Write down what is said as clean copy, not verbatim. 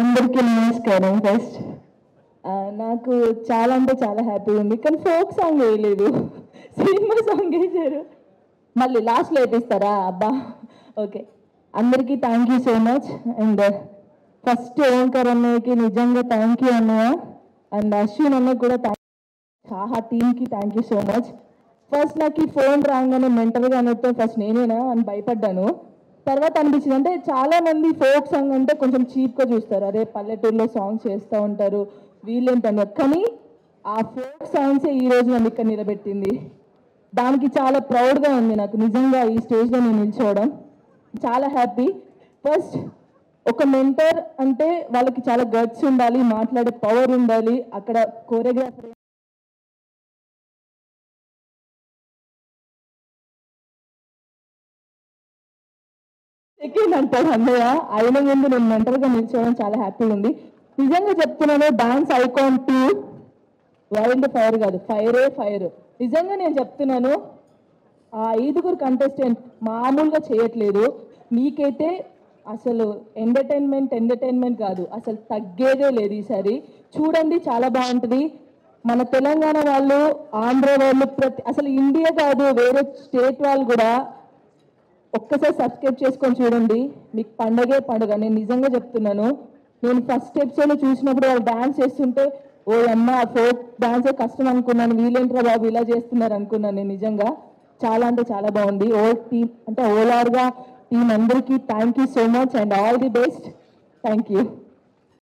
అందరికీ నమస్కారం. ఫస్ట్ నాకు చాలా అంటే చాలా హ్యాపీగా ఉంది, కానీ ఫోక్ సాంగ్ వేయలేదు, సినిమా సాంగ్ వేసారు. మళ్ళీ లాస్ట్లో వేపిస్తారా? అబ్బా, ఓకే. అందరికీ thank you so much. And first Omkar అన్నయ్యకి నిజంగా థ్యాంక్ యూ అన్నయ్య. అండ్ అశ్విన్ అన్న కూడా చాహా టీమ్కి thank you so much. First నాకు ఈ ఫోన్ రాగానే మెంటల్గా అన్నట్టు ఫస్ట్ నేనేనా అని భయపడ్డాను. తర్వాత అనిపించింది, అంటే చాలా మంది ఫోక్ సాంగ్ అంటే కొంచెం చీప్గా చూస్తారు, అరే పల్లెటూరులో సాంగ్స్ చేస్తూ ఉంటారు వీళ్ళేంటని. కానీ ఆ ఫోక్ సాంగ్సే ఈ రోజు నన్ను ఇక్కడ నిలబెట్టింది. దానికి చాలా ప్రౌడ్గా ఉంది నాకు నిజంగా ఈ స్టేజ్లో నేను నిల్చోవడం. చాలా హ్యాపీ. ఫస్ట్ ఒక మెంటర్ అంటే వాళ్ళకి చాలా గట్స్ ఉండాలి, మాట్లాడే పవర్ ఉండాలి. అక్కడ కోరియోగ్రాఫర్ సెకండ్ అంటారు అన్నయ్య, అయిన ముందు నేను మెంటర్గా నిల్చోవడం చాలా హ్యాపీగా ఉంది. నిజంగా చెప్తున్నాను, డాన్స్ ఐకాన్ 2 వైల్డ్ ఫైర్ కాదు, ఫైరే ఫైర్. నిజంగా నేను చెప్తున్నాను, ఆ 5గురు కంటెస్టెంట్ మామూలుగా చేయట్లేదు. మీకైతే అసలు ఎంటర్టైన్మెంట్ కాదు, అసలు తగ్గేదే లేదు. ఈసారి చూడండి, చాలా బాగుంటుంది. మన తెలంగాణ వాళ్ళు, ఆంధ్ర వాళ్ళు, అసలు ఇండియా కాదు వేరే స్టేట్ వాళ్ళు కూడా ఒక్కసారి సబ్స్క్రైబ్ చేసుకొని చూడండి, మీకు పండగే పండుగ. నేను నిజంగా చెప్తున్నాను. నేను ఫస్ట్ ఎపిసోడ్లో చూసినప్పుడు వాళ్ళు డాన్స్ చేస్తుంటే, ఓ అమ్మ ఫోక్ డాన్సే కష్టం అనుకున్నాను, వీళ్ళేంట్రా బాబు ఇలా చేస్తున్నారు అనుకున్నాను. నేను నిజంగా చాలా అంటే చాలా బాగుంది. టీమ్ అంటే ఓలార్గా టీం అందరికీ thank you so much and all the best. Thank you.